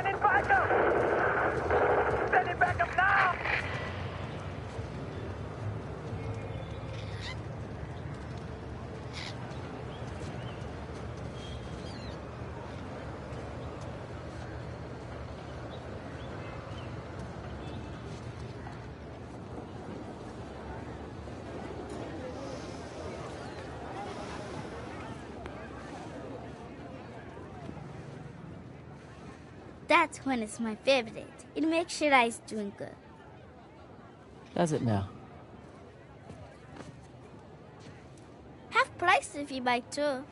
Sending backup! Sending backup now! That's when it's my favorite. It makes sure I's doing good. Does it now? Half price if you buy two.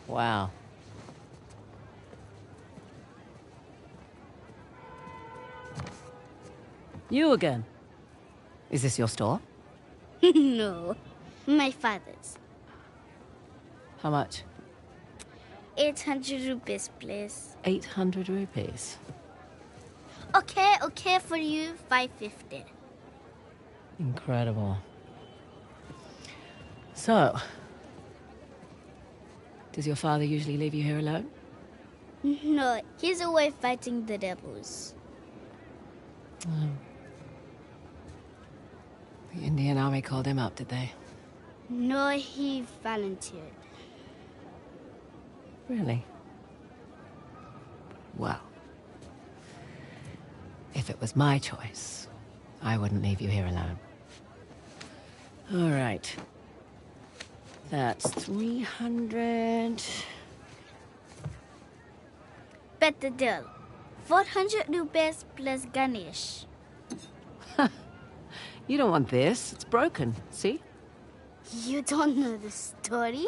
Wow. You again? Is this your store? No, my father's. How much? 800 rupees, please. 800 rupees. Okay for you, 550. Incredible. So, does your father usually leave you here alone? No, he's away fighting the rebels. The Indian army called him up, did they? No, he volunteered. Really? Well, if it was my choice, I wouldn't leave you here alone. All right. That's 300. Better deal. 400 rupees plus Ganesh. You don't want this. It's broken. See? You don't know the story?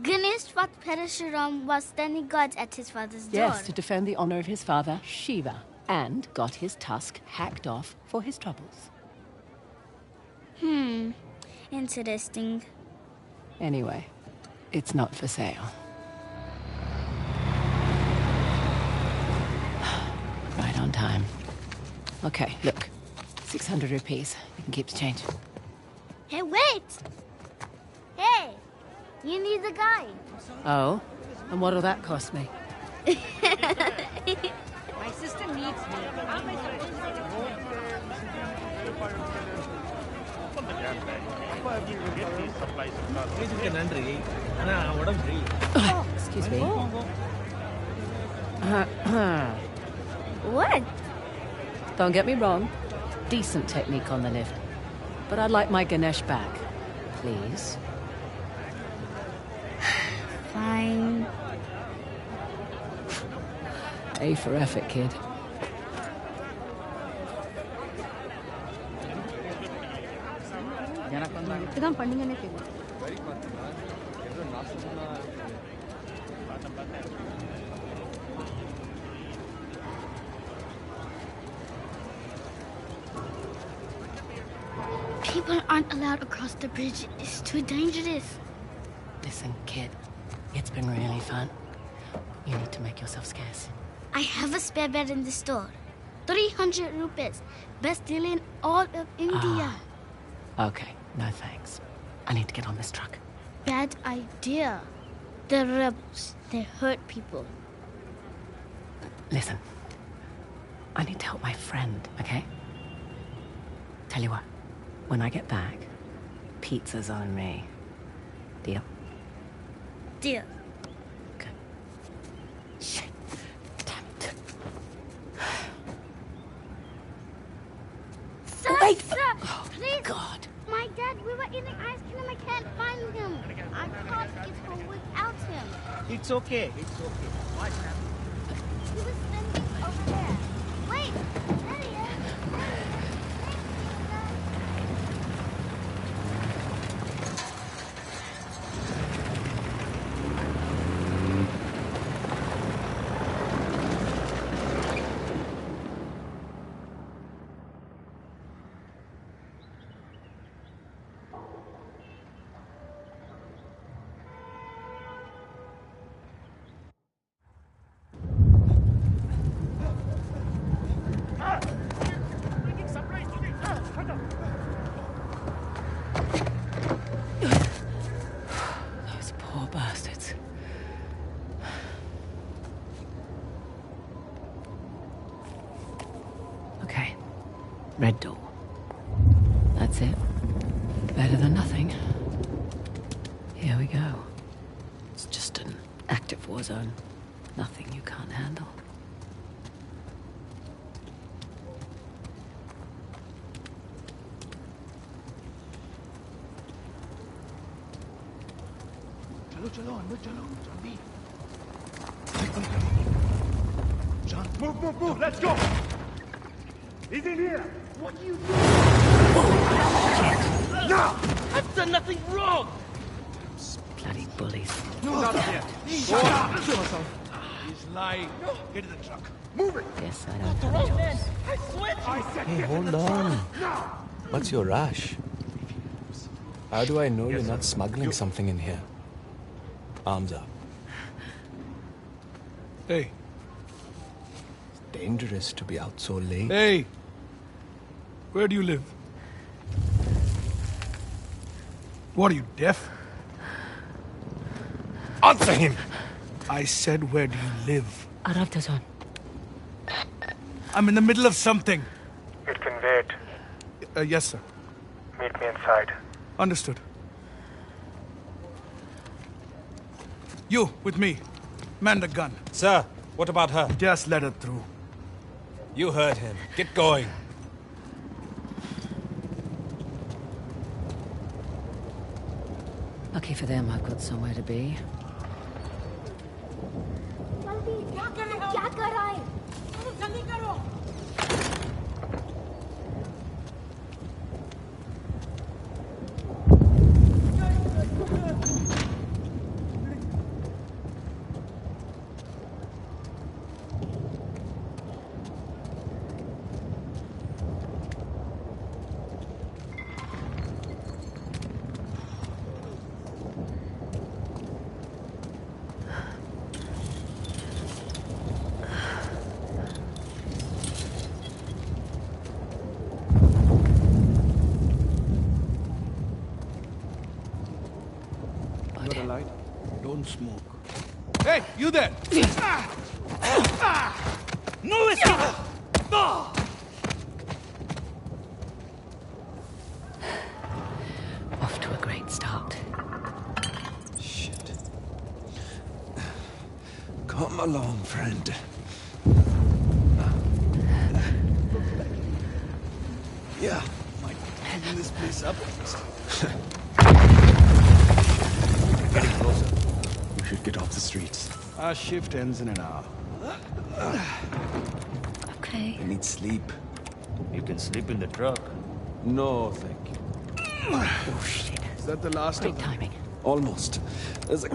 Ganesh fought Parashuram while standing guard at his father's door. Yes, to defend the honor of his father, Shiva, and got his tusk hacked off for his troubles. Interesting. Anyway, it's not for sale. Right on time. Okay, look. 600 rupees. You can keep the change. Hey, wait! Hey, you need the guy. Oh? And what'll that cost me? My sister needs me. How am I supposed Excuse me. What? Don't get me wrong. Decent technique on the lift. But I'd like my Ganesh back. Please. Fine. A for effort, kid. People aren't allowed across the bridge. It's too dangerous. Listen, kid. It's been really fun. You need to make yourself scarce. I have a spare bed in the store. 300 rupees. Best deal in all of India. Okay, no thanks. I need to get on this truck. Bad idea. The rebels, they hurt people. Listen. I need to help my friend, okay? Tell you what. When I get back, pizza's on me. Deal? Deal. Good. Shit. Damn it. Sir, Wait! sir, Oh, please. God. My dad, we were eating ice cream. I can't find him. I can't get home without him. It's okay. It's okay. What's happening? He was standing over there. Wait, there he is. Red door. That's it. Better than nothing. Here we go. It's just an active war zone. Nothing you can't handle. चलो अंदर चलो जल्दी John, move, let's go. He's in here. What are you doing? No! I've done nothing wrong! Bloody bullies. No, not here. Shut up! He's lying. Get in the truck. Move it! Yes, I don't The have a wrong man! choice. I swear to you! I said Hey, get in hold the on. truck. No! What's your rush? How do I know Yes, you're sir. not smuggling something in here? Arms up. Hey, It's dangerous to be out so late. hey! Where do you live? What are you, deaf? Answer him! I said, where do you live? Aravdazon. I'm in the middle of something. It can wait. Yes, sir. Meet me inside. Understood. You, with me. Man the gun. Sir, what about her? Just let her through. You heard him. Get going. Lucky for them, I've got somewhere to be. जल्दी क्या कर रहा है जल्दी करो! Got a light? Don't smoke. Hey, you there! No escape! Off to a great start. Shit. Come along, friend. Yeah, might clean this place up. Getting closer. We should get off the streets. Our shift ends in an hour. Okay. I need sleep. You can sleep in the truck. No, thank you. Oh, shit. Is that the last Great of them? timing. Almost. There's a...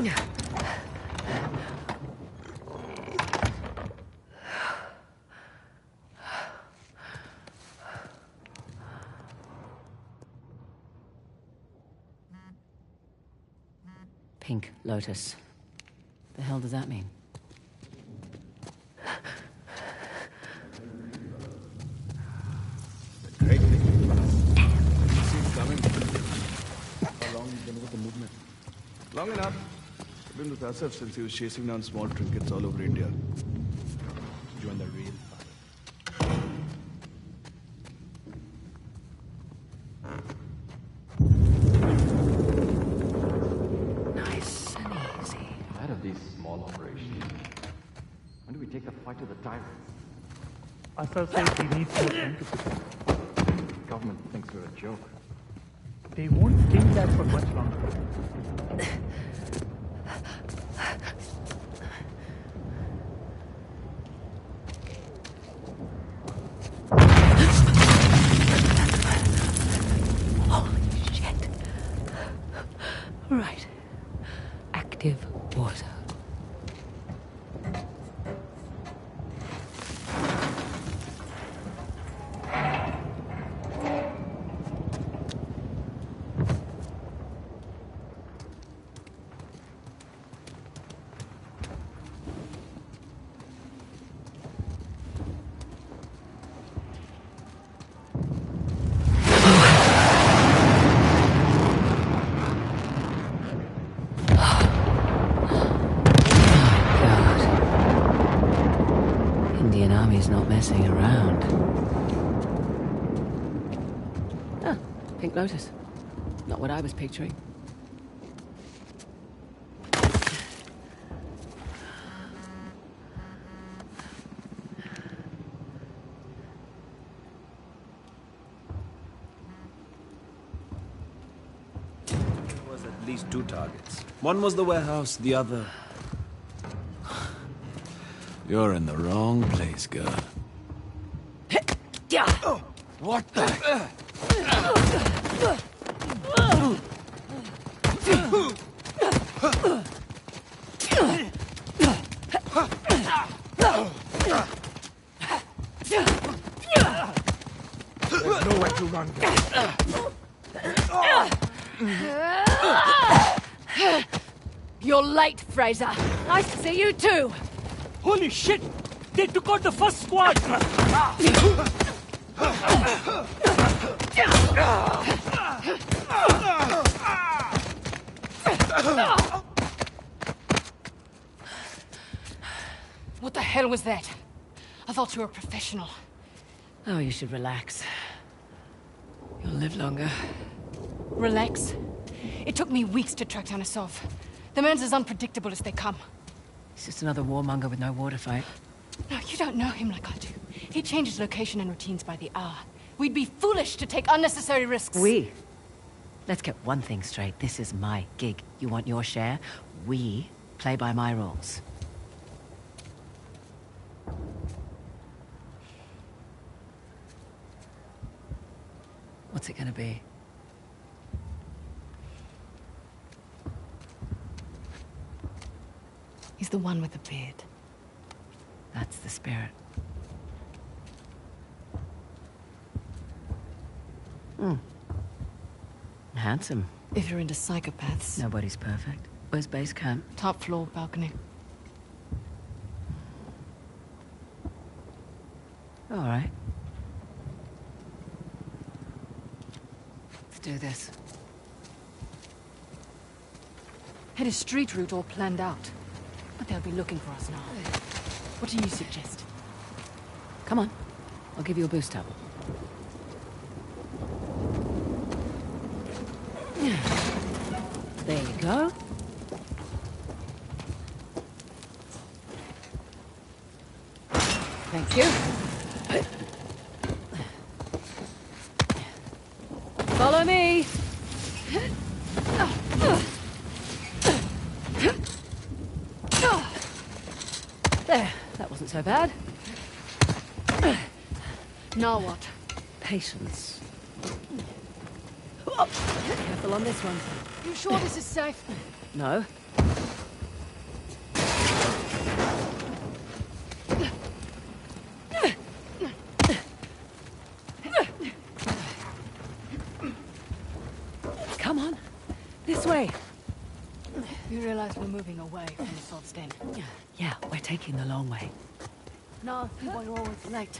Pink Lotus. The hell does that mean? Great thing. See it coming. How long you been with the movement? Long enough. I've been with Asif since he was chasing down small trinkets all over India. Join the real fight. Nice and easy. Tired of these small operations. When do we take the fight to the tyrants? Asad says he needs more time to prepare. The government thinks we're a joke. They won't think that for much longer. Holy shit. Right. Active war zone. Indian Army's not messing around. Pink Lotus. Not what I was picturing. There was at least 2 targets. One was the warehouse, the other... You're in the wrong place, girl. What the... There's nowhere to run. You're late, Fraser. Nice to see you too. Holy shit! They took out the first squad! What the hell was that? I thought you were a professional. Oh, you should relax. You'll live longer. Relax? It took me weeks to track down Asov. The man's as unpredictable as they come. He's just another warmonger with no war to fight. No, you don't know him like I do. He changes location and routines by the hour. We'd be foolish to take unnecessary risks. Let's get one thing straight. This is my gig. You want your share? We play by my rules. What's it gonna be? He's the one with the beard. That's the spirit. Handsome. If you're into psychopaths. Nobody's perfect. Where's base camp? Top floor, balcony. All right. Let's do this. Had a street route all planned out. But they'll be looking for us now. What do you suggest? Come on. I'll give you a boost up. There you go. Thank you. Follow me. There, that wasn't so bad. Now what? Patience. Careful on this one. You sure this is safe? No. Come on. This way. You realize we're moving away from the Sod's Den? Yeah, we're taking the long way. No, people are always late.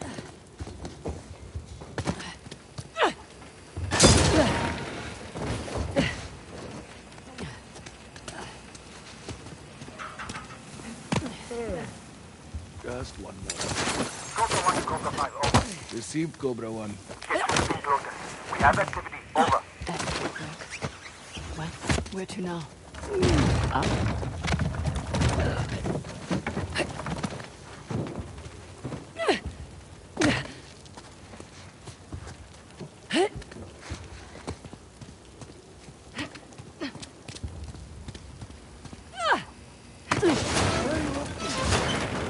Just one more. Cobra 1 to Cobra 5, over. Received, Cobra 1. This is Pink Lotus. We have activity, over. Well, where to now? Up.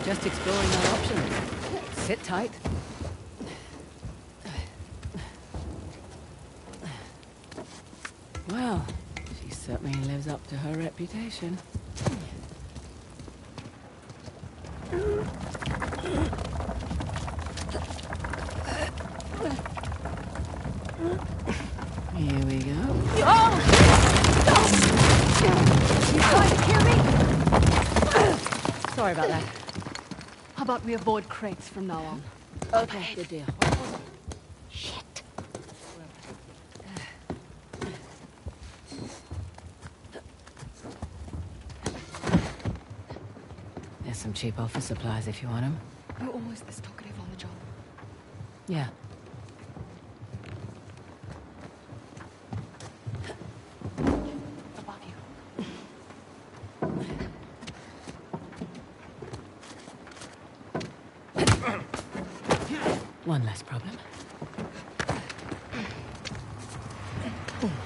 Just exploring our options. Sit tight. Well, she certainly lives up to her reputation. Here we go. Oh! You trying to kill me? Sorry about that. How about we avoid crates from now on? Okay, good deal. Shit. There's some cheap office supplies if you want them. You're always this talkative on the job. Yeah. One less problem.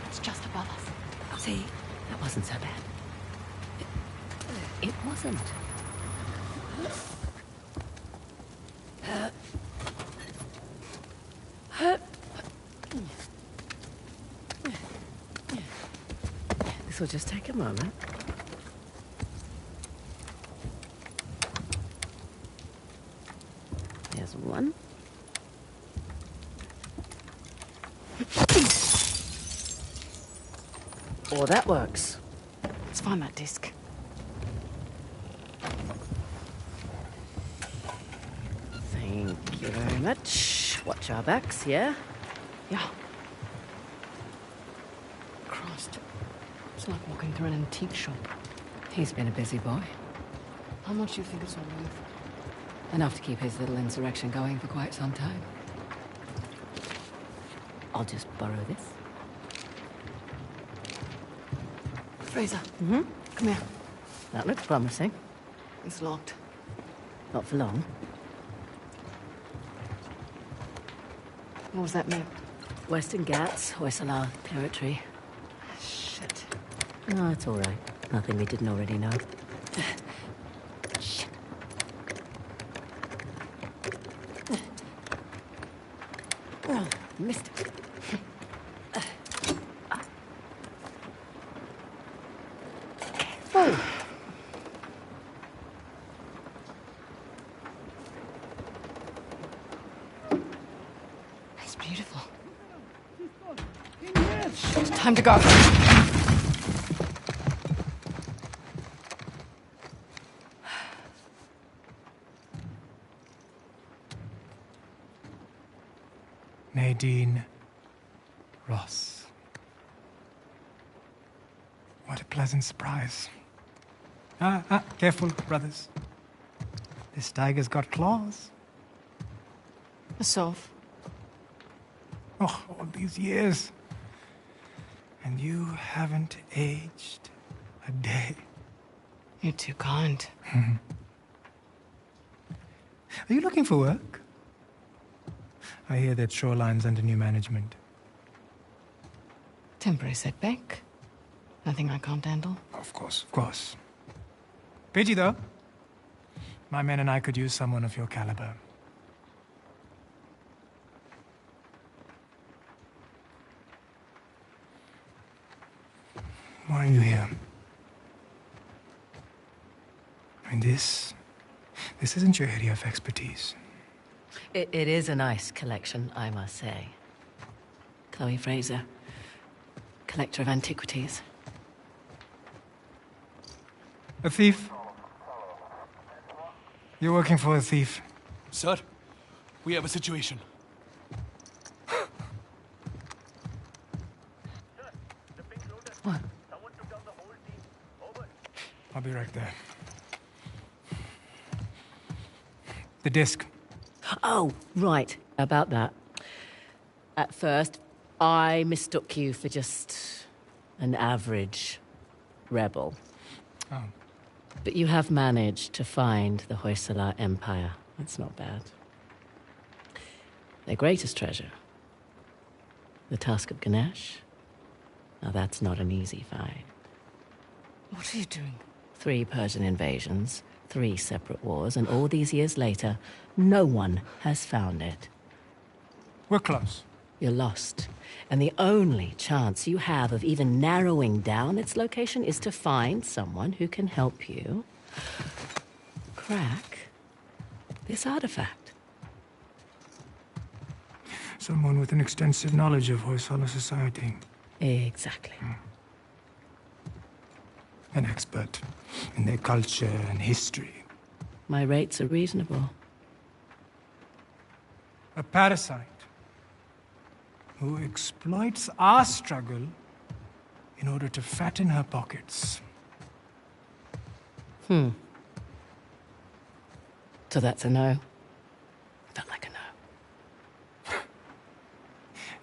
It's just above us. See, that wasn't so bad. It wasn't. This will just take a moment. There's one. Oh, that works. Let's find that disc. Thank you very much. Watch our backs, yeah? Yeah. Christ. It's like walking through an antique shop. He's been a busy boy. How much do you think it's all worth? Enough to keep his little insurrection going for quite some time. I'll just borrow this. Fraser. Mm-hmm. Come here. That looks promising. It's locked. Not for long. What was that map? Western Ghats, Hoysala territory. Shit. No, it's all right. Nothing we didn't already know. Shit. Oh, missed it. Oh. It's beautiful. It's time to go. Nadine Ross. What a pleasant surprise. Careful, brothers. This tiger's got claws. A sov. Oh, all these years. And you haven't aged a day. You're too kind. Are you looking for work? I hear that Shoreline's under new management. Temporary setback. Nothing I can't handle. Of course, of course. Pidgey, though. My men and I could use someone of your caliber. Why are you here? I mean, this isn't your area of expertise. It is a nice collection, I must say. Chloe Fraser, collector of antiquities. A thief? You're working for a thief? Sir, we have a situation. What? I'll be right there. The disc. Oh, right. About that. At first, I mistook you for just an average rebel. Oh. But you have managed to find the Hoysala Empire. That's not bad. Their greatest treasure, the Tusk of Ganesh. Now that's not an easy find. What are you doing? 3 Persian invasions, 3 separate wars, and all these years later, no one has found it. We're close. You're lost. And the only chance you have of even narrowing down its location is to find someone who can help you crack this artifact. Someone with an extensive knowledge of Hoysala society. Exactly. An expert in their culture and history. My rates are reasonable. A parasite who exploits our struggle in order to fatten her pockets. So that's a no? Felt like a no.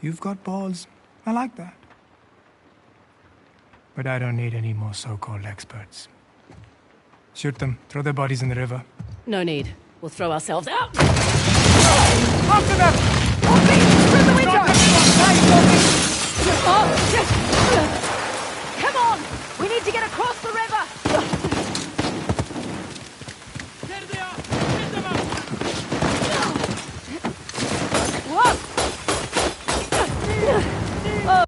You've got balls. I like that. But I don't need any more so-called experts. Shoot them. Throw their bodies in the river. No need. We'll throw ourselves out. after them! Robbie, through the window! Oh, shit! Come on! We need to get across the river! There they are! Get them out! Whoa! Oh.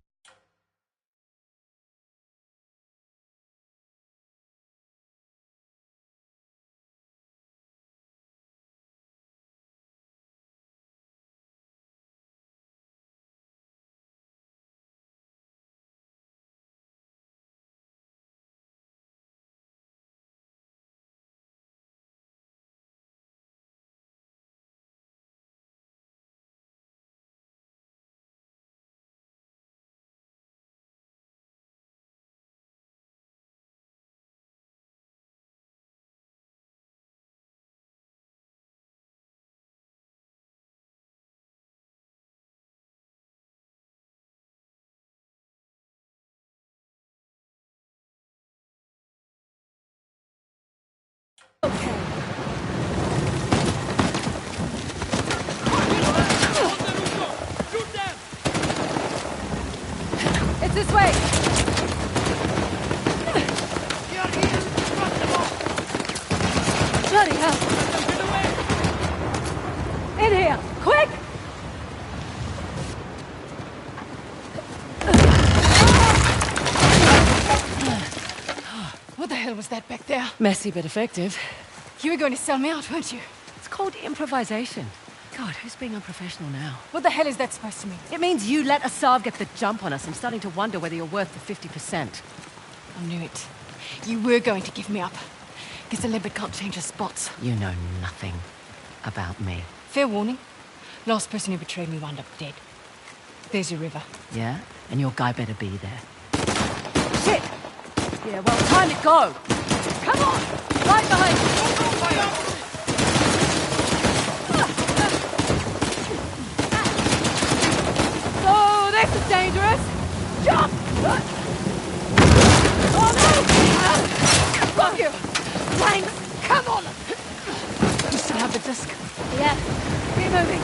It's this way! Bloody hell! In here! Quick! What the hell was that back there? Messy but effective. You were going to sell me out, weren't you? It's called improvisation. God, who's being unprofessional now? What the hell is that supposed to mean? It means you let Asav get the jump on us. I'm starting to wonder whether you're worth the 50%. I knew it. You were going to give me up. Guess a leopard can't change her spots. You know nothing about me. Fair warning. Last person who betrayed me wound up dead. There's your river. Yeah? And your guy better be there. Shit! Yeah, well, time to go! Come on! Right behind you! Oh, this is dangerous! Jump! Oh no! Fuck you! Thanks! Come on! You still have the disc? Yeah. Keep moving.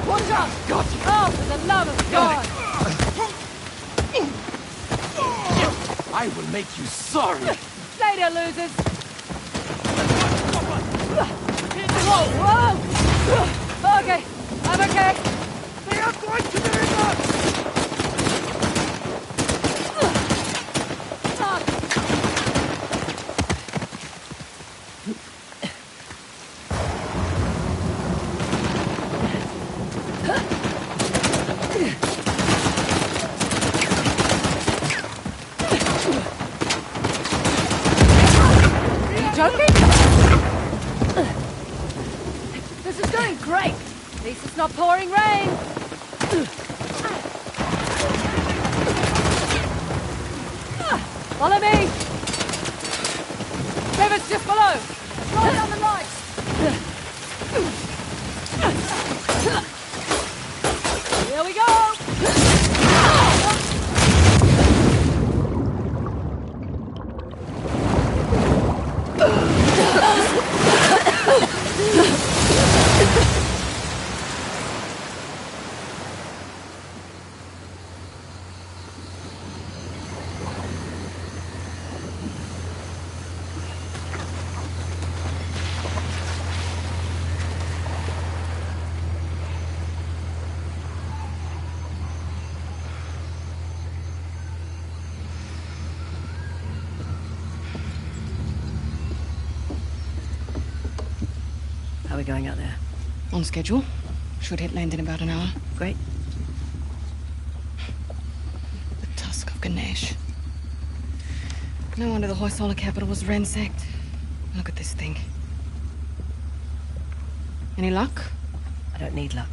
Watch out! Got you! Oh, for the love of God! I will make you sorry. Later, losers! Whoa, whoa! Okay, I'm okay. They are going to the river! Joking? This is going great. At least it's not pouring rain. Follow me. River's just below. Right down the lights. Here we go. How are we going out there? On schedule. Should hit land in about an hour. Great. The tusk of Ganesh. No wonder the Hoysala capital was ransacked. Look at this thing. Any luck? I don't need luck.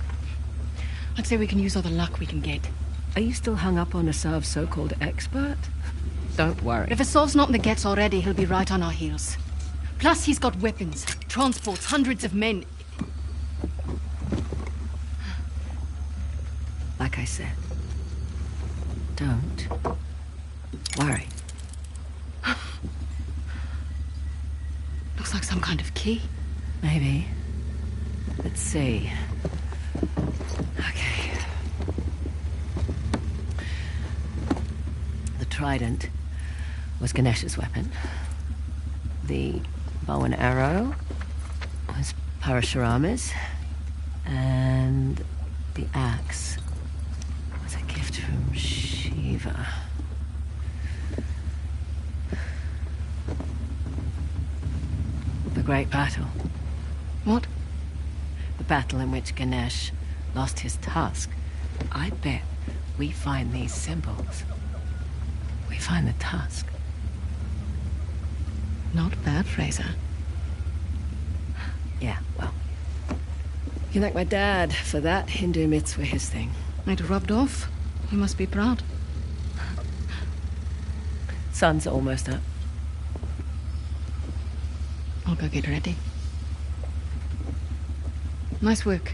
I'd say we can use all the luck we can get. Are you still hung up on Asav's so-called expert? Don't worry. If Asav's not in the Gets already, he'll be right on our heels. Plus, he's got weapons, transports, hundreds of men. Like I said, don't worry. Looks like some kind of key. Maybe. Let's see. trident was Ganesh's weapon. The bow and arrow was Parashurama's. And the axe was a gift from Shiva. The Great Battle. What? The battle in which Ganesh lost his tusk. I bet we find these symbols. We find the tusk. Not bad, Fraser. Yeah, well. You thank my dad for that. Hindu myths were his thing. It rubbed off. You must be proud. Sun's almost up. I'll go get ready. Nice work.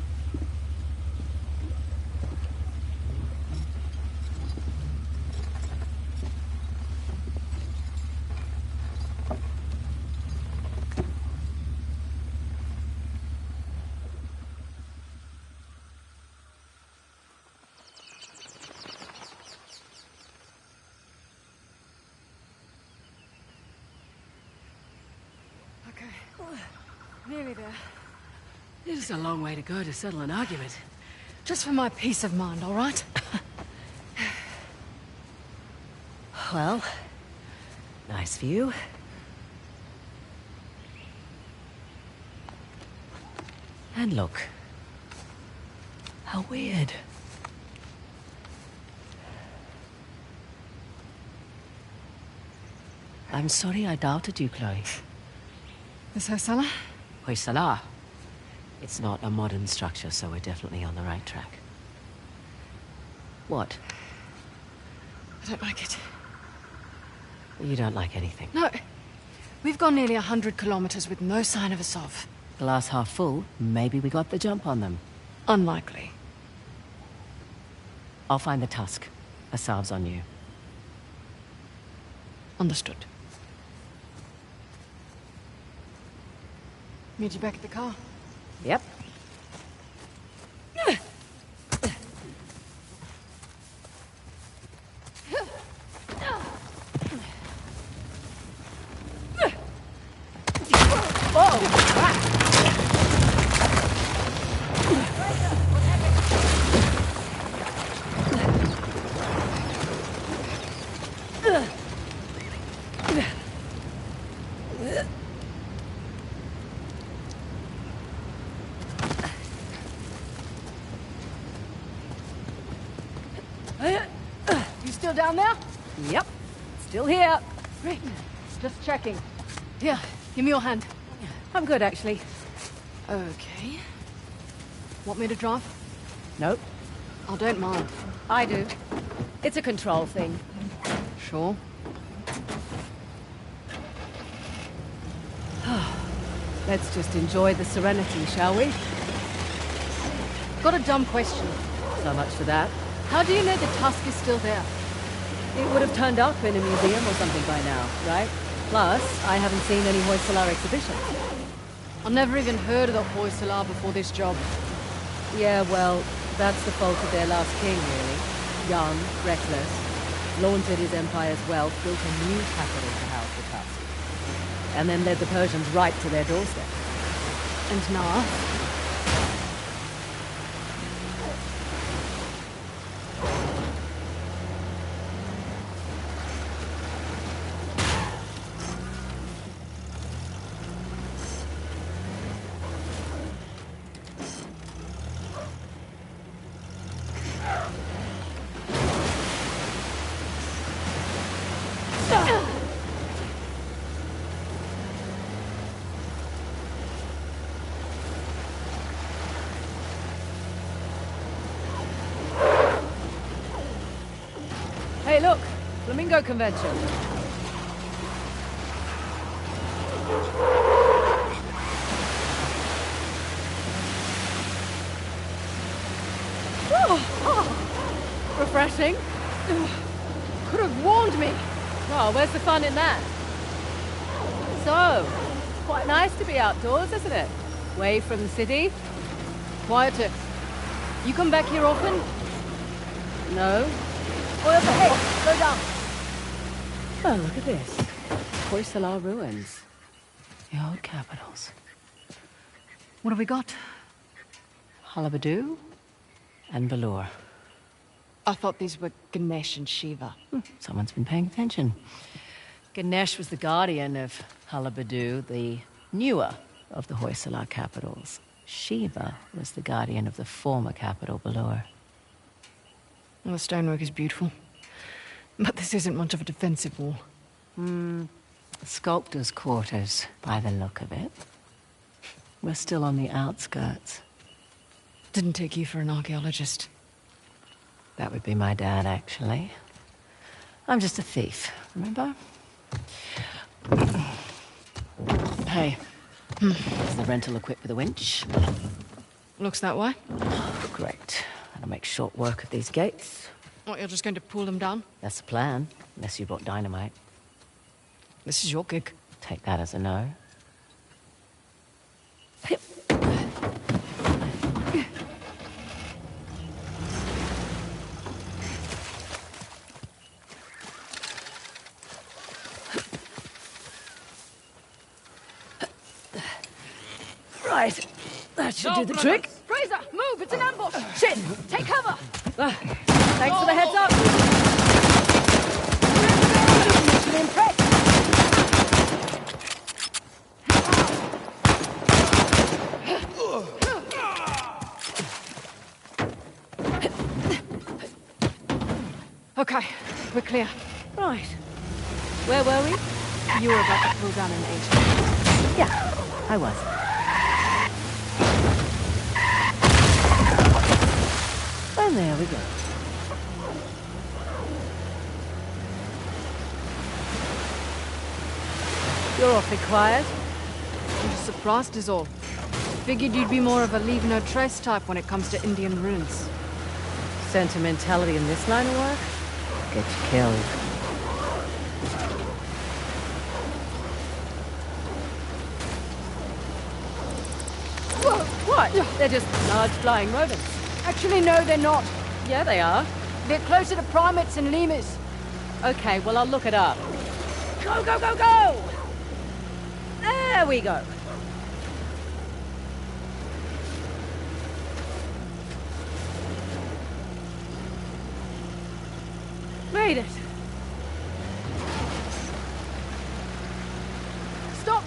Nearly there. It is a long way to go to settle an argument. Just for my peace of mind, all right? Well, nice view. And look. How weird. I'm sorry I doubted you, Chloe. This Hoysala? Hoysala. It's not a modern structure, so we're definitely on the right track. What? I don't like it. You don't like anything. No. We've gone nearly 100 kilometers with no sign of a Sov. Glass half full, maybe we got the jump on them. Unlikely. I'll find the tusk. A salve's on you. Understood. Meet you back at the car. Yep. You still down there? Yep. Still here. Great. Just checking. Here, give me your hand. I'm good, actually. Okay. Want me to drive? Nope. I don't mind. I do. It's a control thing. Sure. Let's just enjoy the serenity, shall we? Got a dumb question. So much for that. How do you know the tusk is still there? It would have turned up in a museum or something by now, right? Plus, I haven't seen any Hoysala exhibitions. I've never even heard of the Hoysala before this job. Yeah, well, that's the fault of their last king, really. Young, reckless, flaunted his empire's wealth, built a new capital to house the tusk. And then led the Persians right to their doorstep. And now? Hey, look! Flamingo Convention. Refreshing. Could have warned me. Oh, where's the fun in that? So, quite nice to be outdoors, isn't it? Away from the city. Quieter. You come back here often? No. Well, hey, slow down. Oh, look at this. Hoysala ruins. The old capitals. What have we got? Halabadu and Balur. I thought these were Ganesh and Shiva. Someone's been paying attention. Ganesh was the guardian of Halabadu, the newer of the Hoysala capitals. Shiva was the guardian of the former capital, Balur. Well, the stonework is beautiful. But this isn't much of a defensive wall. Sculptor's quarters, by the look of it. We're still on the outskirts. Didn't take you for an archaeologist. That would be my dad, actually. I'm just a thief, remember? Hey, is the rental equipped with a winch? Looks that way. Great. That'll make short work of these gates. What, you're just going to pull them down? That's the plan, unless you brought dynamite. This is your gig. Take that as a no. Right, that should do the trick. Fraser, move! It's an ambush! Shit! Take cover! Thanks for the heads up. Mission impressed. Okay, we're clear. Right. Where were we? You were about to pull down an agent. Yeah, I was. And there we go. You're awfully quiet. I'm just surprised is all. Figured you'd be more of a leave no trace type when it comes to Indian ruins. Sentimentality in this line of work? Get you killed. Whoa, what? They're just large flying rodents. Actually, no, they're not. Yeah, they are. They're closer to primates and lemurs. Okay, well, I'll look it up. Go, go, go, go! There we go. Made it. Stop!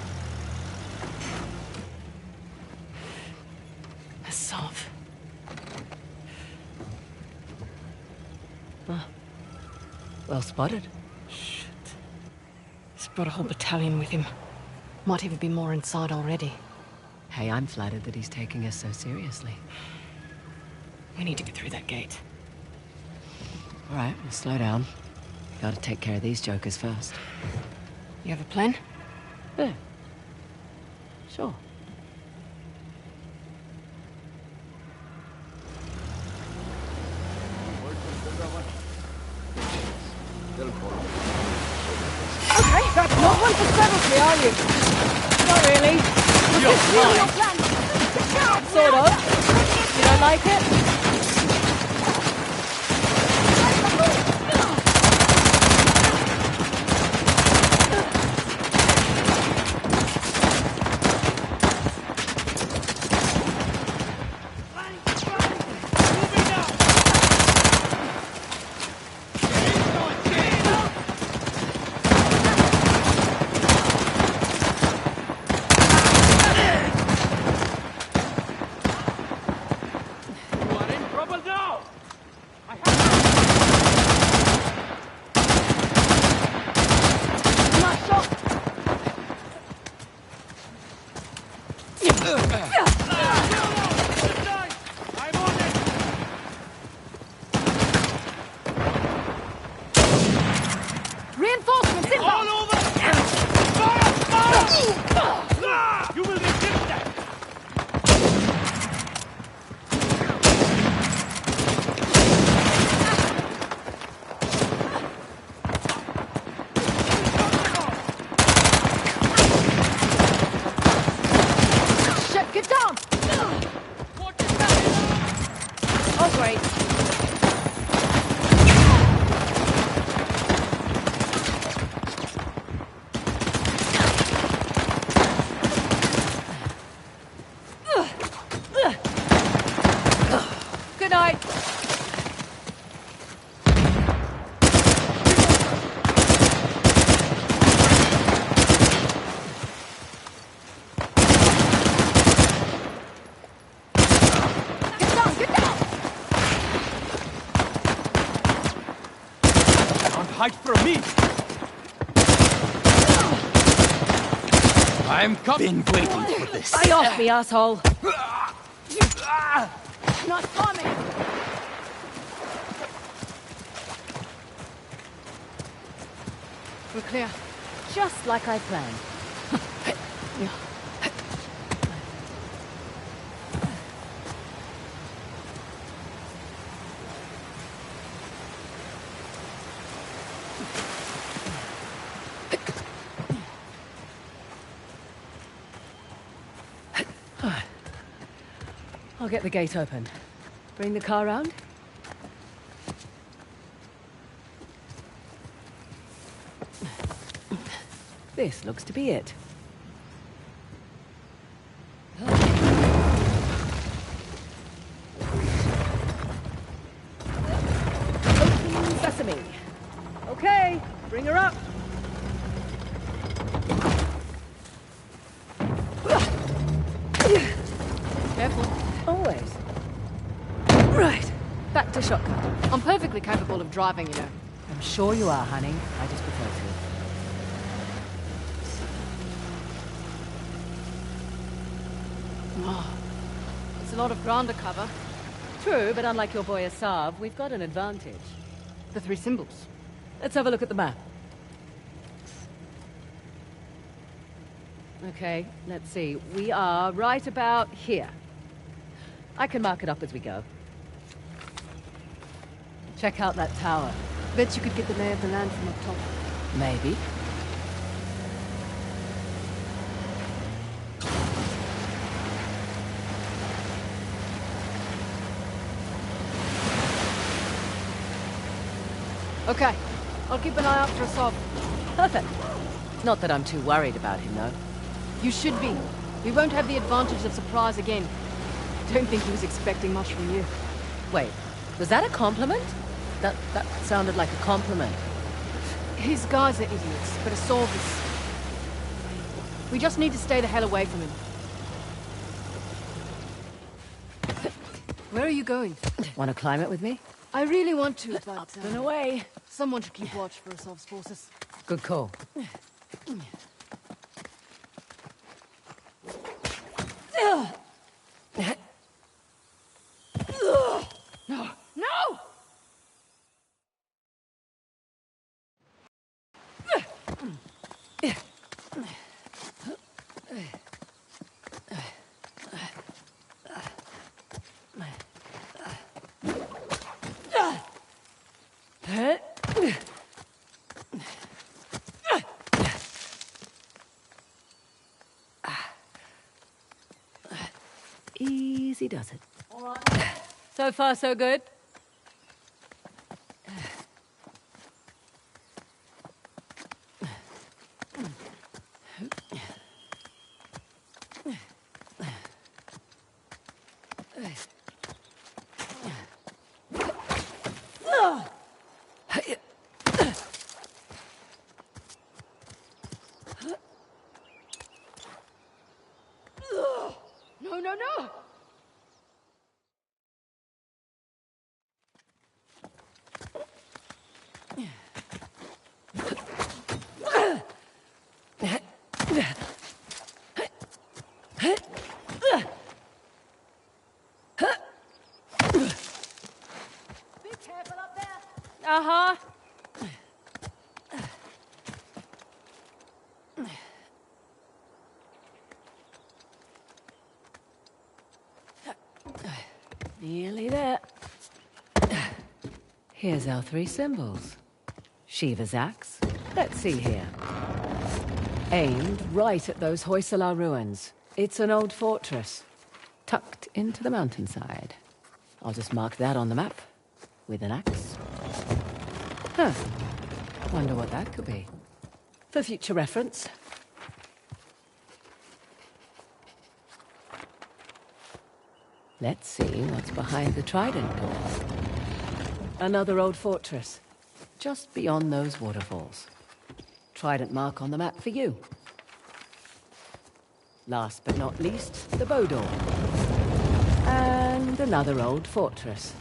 A solve. Well spotted. Shit. He's brought a whole battalion with him. Might even be more inside already. Hey, I'm flattered that he's taking us so seriously. We need to get through that gate. All right, we'll slow down. Gotta take care of these jokers first. You have a plan? Yeah. Sure. Okay, that's not one for subtlety, are you? Not really. You're fine. Sort of. You don't like it? Reinforcements inbound! All over! Fire! Fire! You will resist that! Shit, get down! Oh, great. Good night. Hide from me! I'm coming. Been waiting for this. Stay off me, asshole! Not coming! We're clear. Just like I planned. I'll get the gate open. Bring the car round. This looks to be it. Open sesame. Okay, bring her up. Careful. Always. Right, back to shotgun. I'm perfectly capable of driving, you know. I'm sure you are, honey. I just prefer to. Oh, it's a lot of ground to cover. True, but unlike your boy Asav, we've got an advantage. The 3 symbols. Let's have a look at the map. Okay, let's see. We are right about here. I can mark it up as we go. Check out that tower. Bet you could get the lay of the land from up top. Maybe. Okay, I'll keep an eye out for Asav. Perfect. Not that I'm too worried about him, though. You should be. We won't have the advantage of surprise again. Don't think he was expecting much from you. Wait, was that a compliment? That sounded like a compliment. His guys are idiots, but Asav is... We just need to stay the hell away from him. Where are you going? Want to climb it with me? I really want to, but... Up and away. Someone should keep watch for Asav's forces. Good call. No! No! Easy does it. So far, so good. No, no, no! Be careful up there! Uh-huh. Nearly there. Here's our 3 symbols. Shiva's axe. Let's see here. Aimed right at those Hoysala ruins. It's an old fortress, tucked into the mountainside. I'll just mark that on the map, with an axe. Huh. Wonder what that could be. For future reference. Let's see what's behind the Trident pillar. Another old fortress, just beyond those waterfalls. Trident mark on the map for you. Last but not least, the bow door. And another old fortress,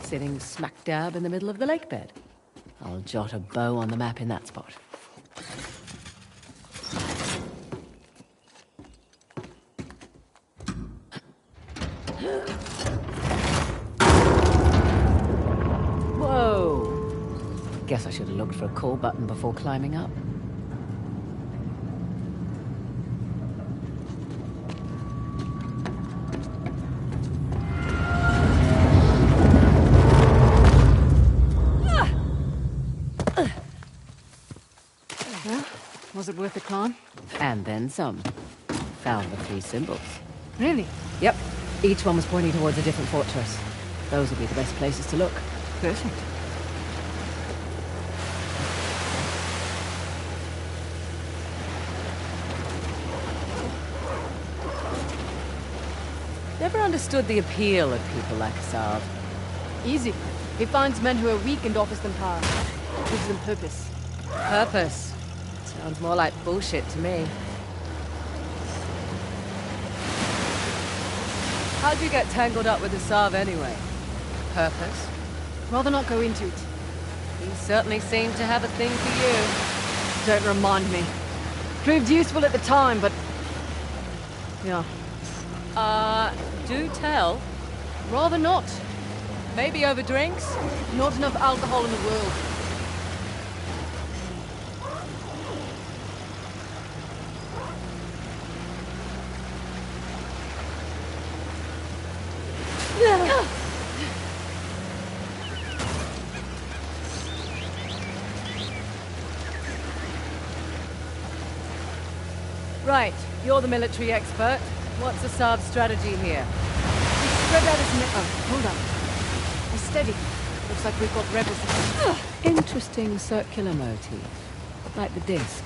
sitting smack dab in the middle of the lake bed. I'll jot a bow on the map in that spot. Whoa! Guess I should have looked for a call button before climbing up. Was it worth the climb? And then some. Found the 3 symbols. Really? Yep. Each one was pointing towards a different fortress. Those will be the best places to look. Perfect. Never understood the appeal of people like Assad. Easy. He finds men who are weak and offers them power. Gives them purpose. Purpose? Sounds more like bullshit to me. How'd you get tangled up with Assad anyway? Purpose? Rather not go into it. He certainly seemed to have a thing for Don't remind me. Proved useful at the time, but... yeah. you. Do tell. Rather not. Maybe over drinks? Not enough alcohol in the world. Right, you're the military expert. What's Assad's strategy here? Spread out his net. Oh, hold up. Steady. Looks like we've got rebels. Interesting circular motif. Like the disc.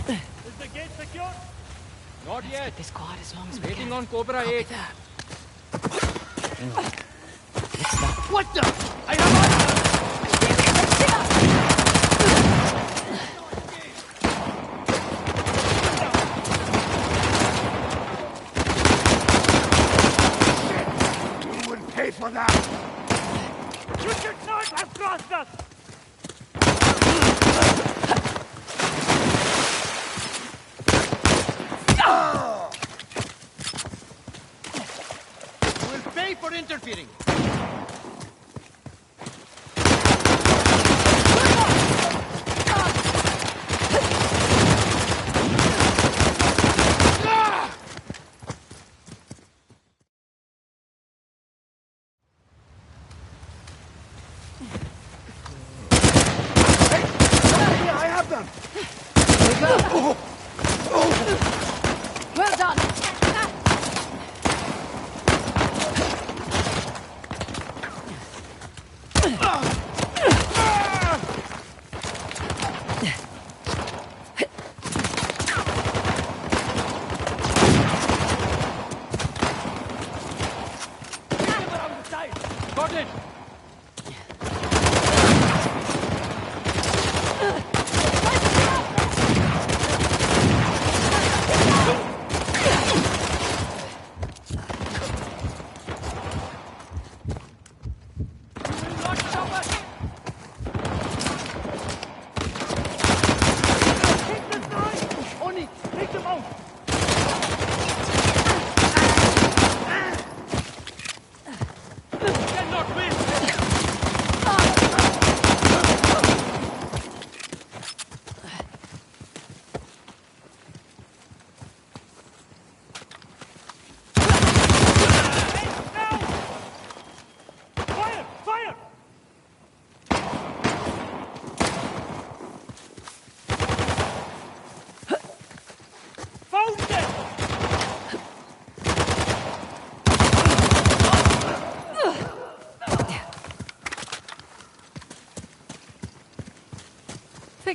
Is the gate secure? Not Let's yet. keep this quiet as long as we Waiting can. on Cobra Copy 8. that. What the? I have You will pay for that! You should not have crossed us! You will pay for interfering! Well done. Got it!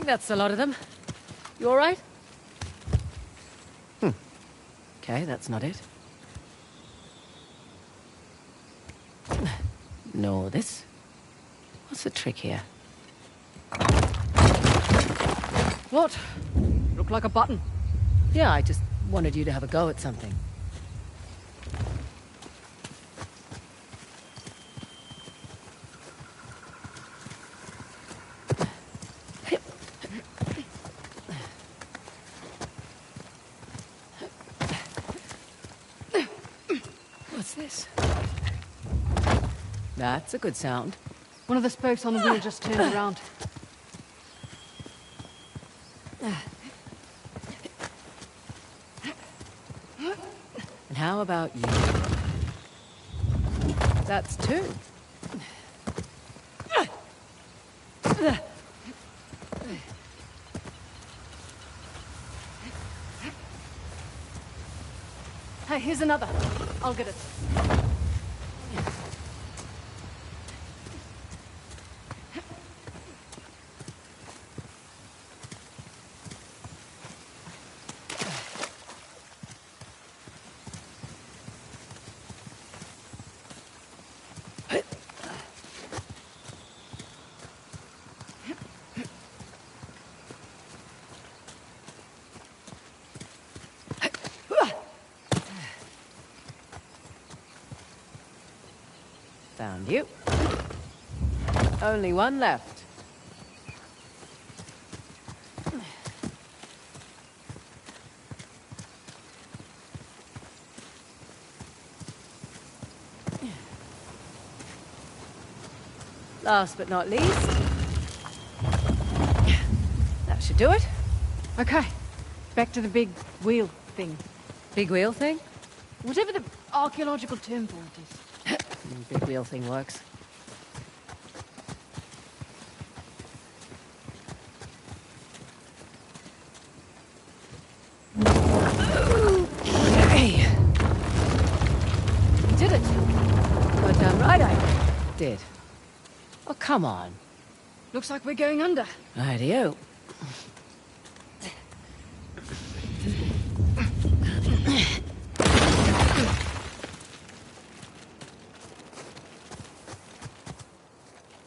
That's a lot of them. You all right? Okay, that's not it. No, this. What's the trick here? What? Looked like a button. Yeah, I just wanted you to have a go at something. What's this? That's a good sound. One of the spokes on the wheel just turned around. And how about you? That's two. Hey, here's another. I'll get it. Found you. Only one left. Last but not least. That should do it. Okay. Back to the big wheel thing. Big wheel thing? Whatever the archaeological term for it is. Big wheel thing works. Hey! You did it! Got done right, I did. Oh, come on. Looks like we're going under. Rightio.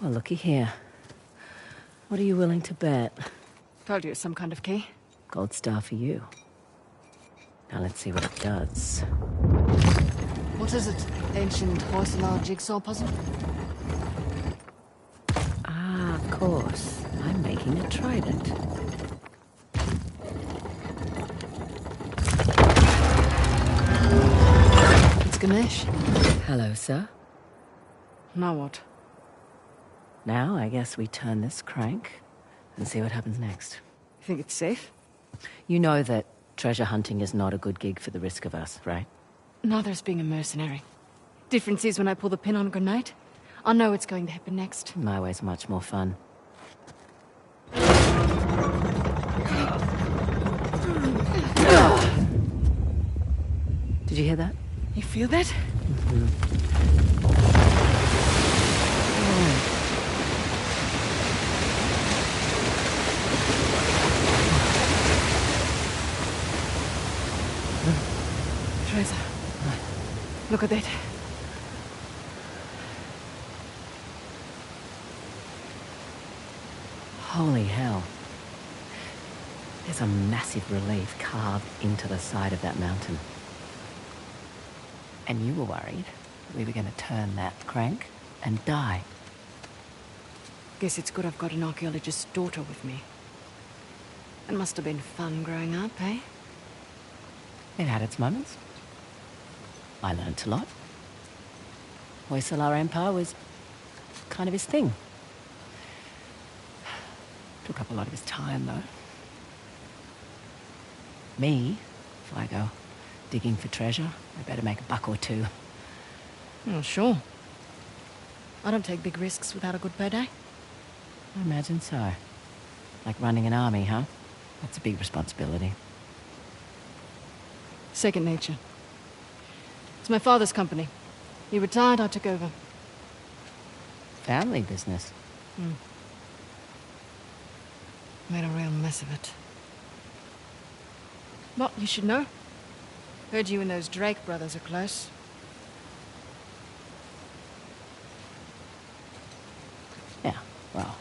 Well, looky here. What are you willing to bet? Told you it's some kind of key. Gold star for you. Now let's see what it does. What is it? Ancient Hoysala jigsaw puzzle? Ah, of course. I'm making a trident. It's Ganesh. Hello, sir. Now what? Now I guess we turn this crank and see what happens next. You think it's safe? You know that treasure hunting is not a good gig for the risk of us, right? Neither is being a mercenary. Difference is when I pull the pin on a grenade, I know what's going to happen next. My way's much more fun. Did you hear that? You feel that? Teresa, look at that. Holy hell. There's a massive relief carved into the side of that mountain. And you were worried we were going to turn that crank and die. Guess it's good I've got an archaeologist's daughter with me. It must have been fun growing up, eh? It had its moments. I learnt a lot. Hoysala Empire was kind of his thing. Took up a lot of his time, though. Me, if I go digging for treasure, I better make a buck or two. Oh, sure. I don't take big risks without a good payday. I imagine so. Like running an army, huh? That's a big responsibility. Second nature. It's my father's company. He retired, I took over. Family business. Made a real mess of it. What, you should know? Heard you and those Drake brothers are close. Yeah, well,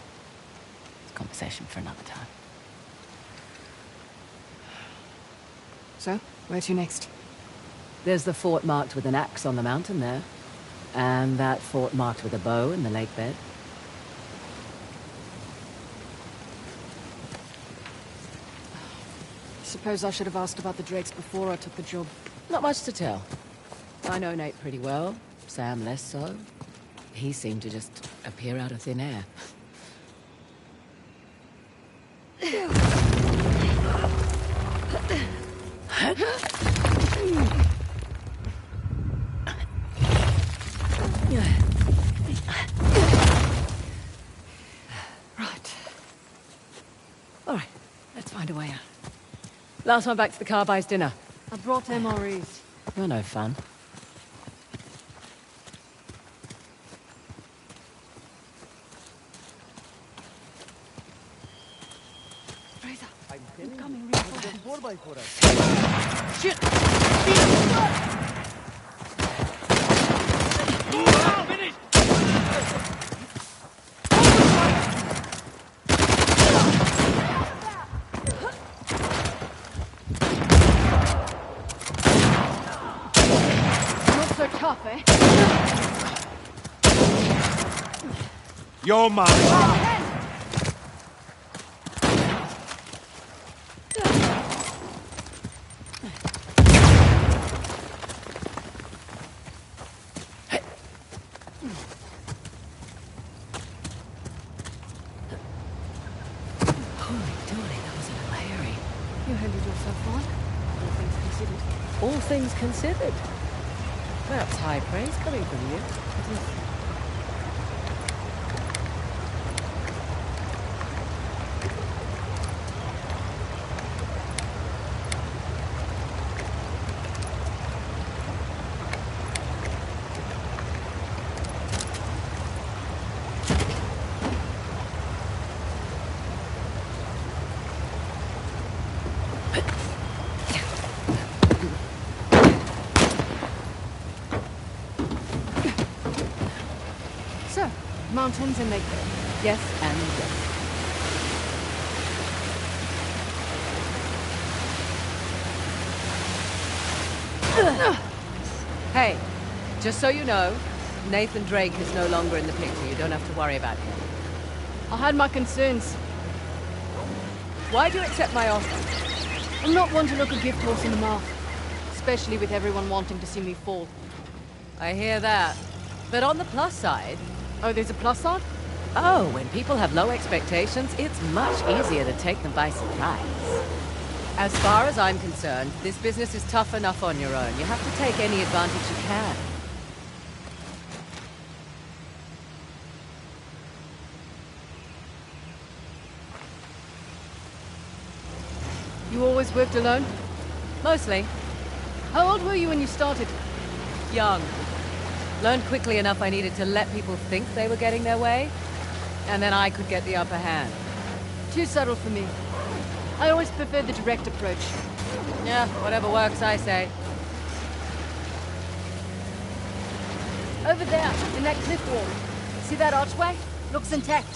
it's a conversation for another time. So, where to next? There's the fort marked with an axe on the mountain there. And that fort marked with a bow in the lake bed. Suppose I should have asked about the Drakes before I took the job. Not much to tell. I know Nate pretty well, Sam less so. He seemed to just appear out of thin air. Right. All right, let's find a way out. Last one back to the car buys dinner. I brought MREs. You're no fun. Fraser, I'm coming real fast. 4x4. Shit! Not so tough, eh? You're mine. You handled yourself fine, all things considered. All things considered. That's high praise coming from you. So, mountains and lake bed. Yes and yes. Hey, just so you know, Nathan Drake is no longer in the picture. You don't have to worry about him. I had my concerns. Why do you accept my offer? I'm not one to look a gift horse in the mouth. Especially with everyone wanting to see me fall. I hear that. But on the plus side... Oh, there's a plus side? Oh, when people have low expectations, it's much easier to take them by surprise. As far as I'm concerned, this business is tough enough on your own. You have to take any advantage you can. You always worked alone? Mostly. How old were you when you started? Young. Learned quickly enough I needed to let people think they were getting their way, and then I could get the upper hand. Too subtle for me. I always preferred the direct approach. Yeah, whatever works, I say. Over there, in that cliff wall. See that archway? Looks intact.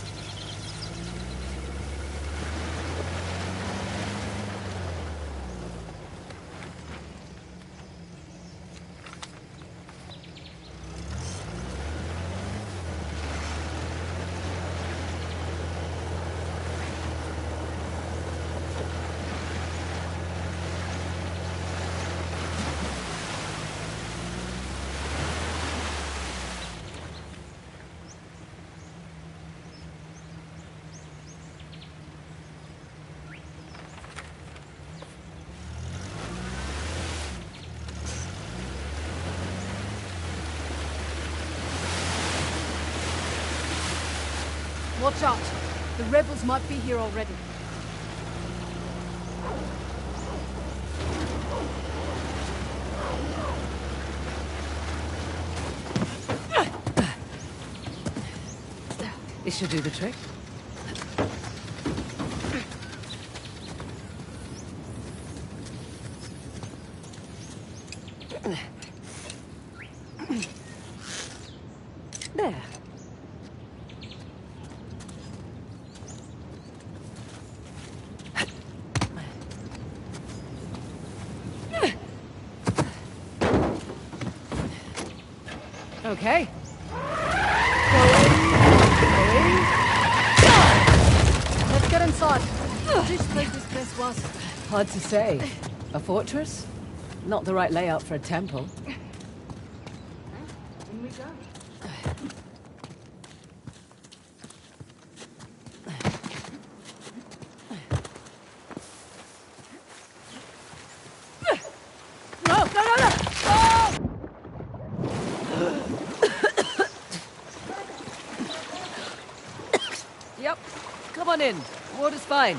Watch out. The rebels might be here already. This should do the trick. There. Okay. Let's get inside. Which place this place was? Hard to say. A fortress? Not the right layout for a temple. In we go. No, no, no, no! Oh! Yep. Come on in. Water's fine.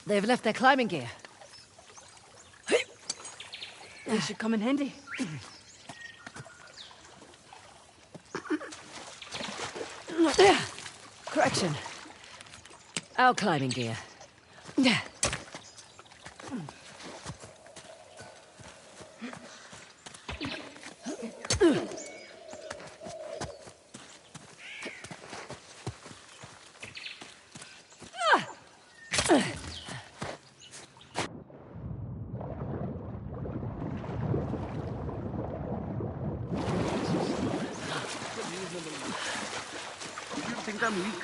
They've left their climbing gear. They should come in handy. Correction. Our climbing gear. Think I'm weak.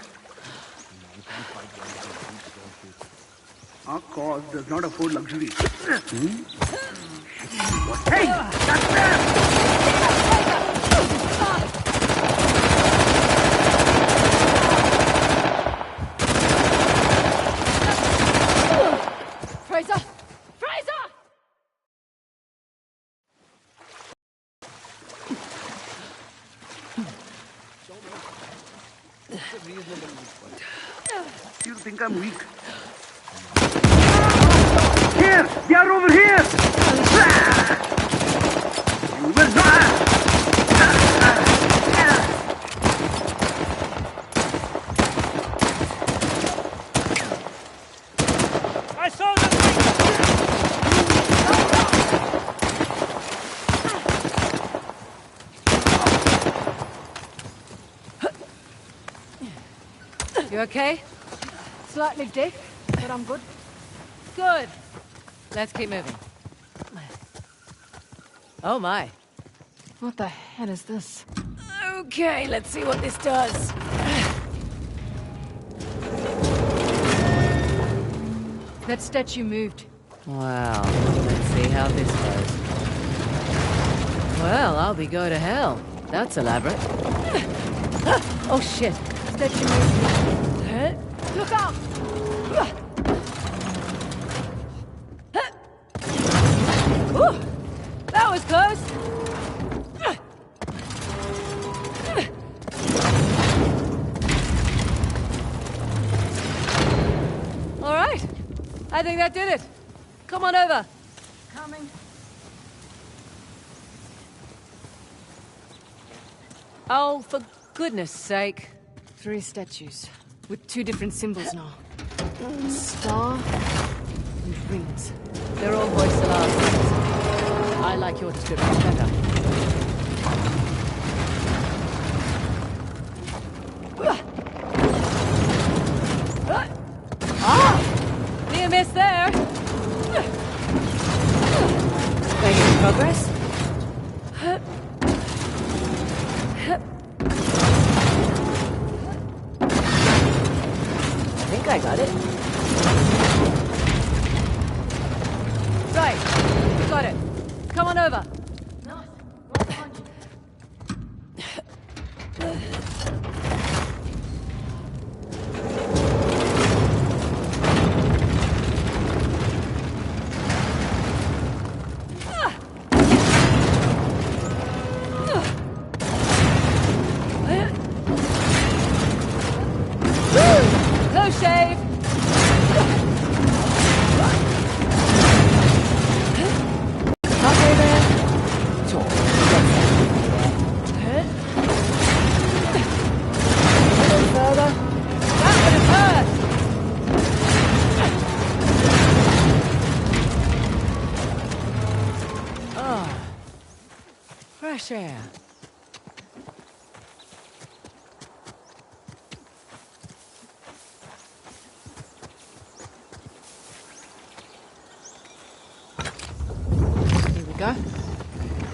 Our cause does not afford luxury. Hey! That's them! Fraser! Fraser! You think I'm weak? Here! They are over here! You will not! I saw them! You okay? Slightly deaf, but I'm good. Good. Let's keep moving. Oh my. What the hell is this? Okay, let's see what this does. That statue moved. Wow. Let's see how this goes. Well, I'll be go to hell. That's elaborate. Oh shit. Statue moved. Look out! Ooh, that was close. All right. I think that did it. Come on over. Coming. Oh, for goodness sake. 3 statues. With 2 different symbols now. A star and rings. They're all Hoysalar things. I like your description better. Ah! Near miss there. Making progress. I think I got it. Right, you got it. Come on over. fresh air. Here we go.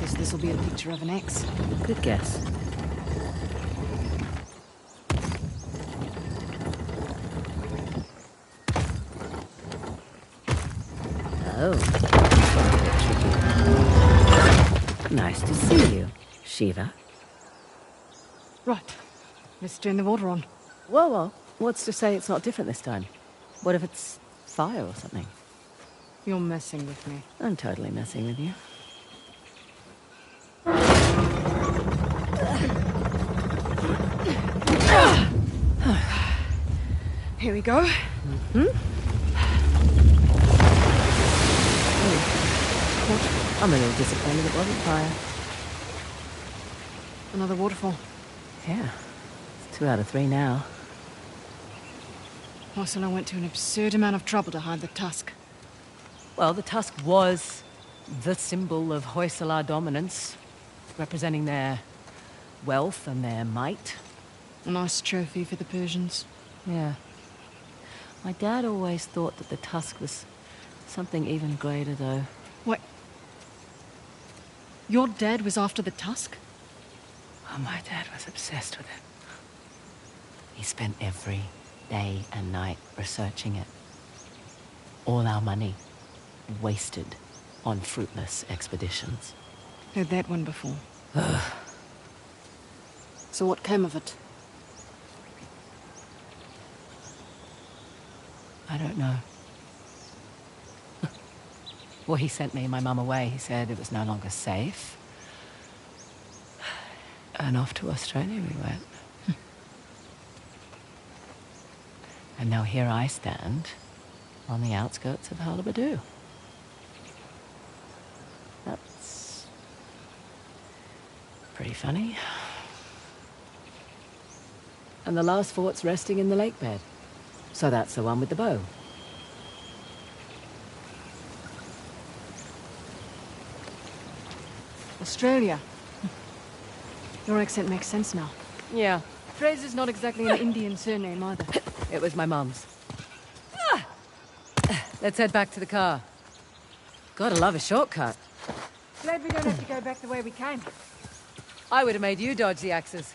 Guess this will be a picture of an X. Good guess. Oh. Nice to see you, Shiva. Right. Let's turn the water on. Whoa. What's to say it's not different this time? What if it's fire or something? You're messing with me. I'm totally messing with you. Here we go. I'm a little disappointed it wasn't fire. Another waterfall. Yeah. It's 2 out of 3 now. Ursula went to an absurd amount of trouble to hide the tusk. Well, the tusk was the symbol of Hoysala dominance, representing their wealth and their might. A nice trophy for the Persians. Yeah. My dad always thought that the tusk was something even greater, though. What? Your dad was after the tusk? Oh, my dad was obsessed with it. He spent every day and night researching it. All our money wasted on fruitless expeditions. Heard that one before. So what came of it? I don't know. Well, he sent me and my mum away. He said it was no longer safe. And off to Australia we went. And now here I stand on the outskirts of Hullabaloo. That's pretty funny. And the last fort's resting in the lake bed. So that's the one with the bow. Australia. Your accent makes sense now. Yeah. Fraser's not exactly an Indian surname either. It was my mum's. Let's head back to the car. Gotta love a shortcut. Glad we don't have to go back the way we came. I would have made you dodge the axes.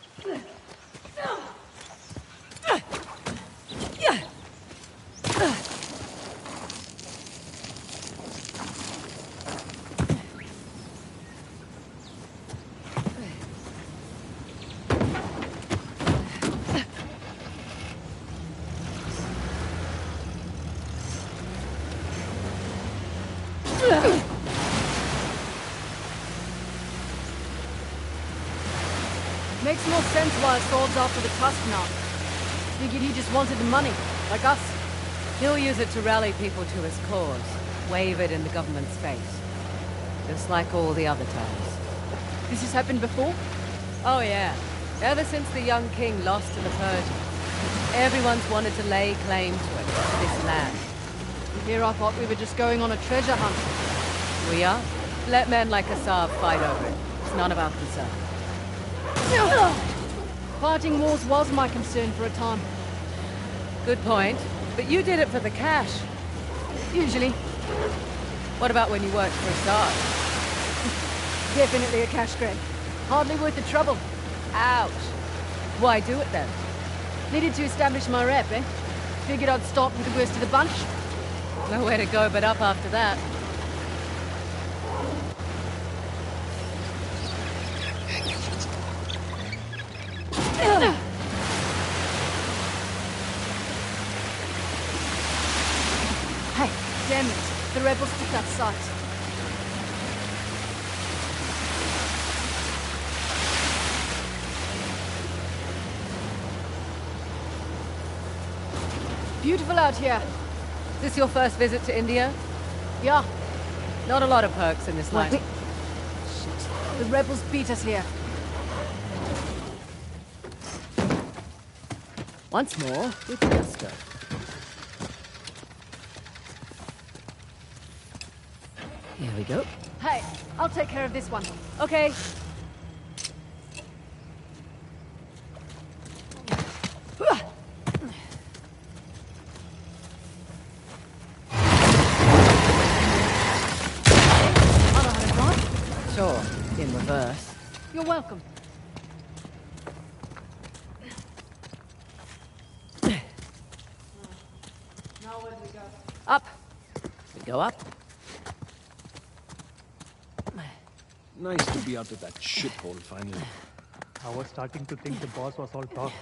Makes more sense why Saul's after the tusk now. Figured he just wanted the money, like us. He'll use it to rally people to his cause. Wave it in the government's face. Just like all the other times. This has happened before? Oh yeah. Ever since the young king lost to the Persians, everyone's wanted to lay claim to it, this land. Here I thought we were just going on a treasure hunt. We are. Let men like Assad fight over it. It's none of our concern. Fighting wars was my concern for a time. Good point. But you did it for the cash. Usually. What about when you worked for Assad? Definitely a cash grab. Hardly worth the trouble. Ouch. Why do it then? Needed to establish my rep, eh? Figured I'd start with the worst of the bunch. Nowhere to go but up after that. Hey, damn it. The rebels took that site. Beautiful out here. Is this your first visit to India? Yeah. Not a lot of perks in this life. Shit. The rebels beat us here. Once more, with gusto. Here we go. Hey, I'll take care of this one. Okay. in reverse. You're welcome. Now where do we go? Up. We go up. Nice to be out of that shithole finally. I was starting to think the boss was all talk.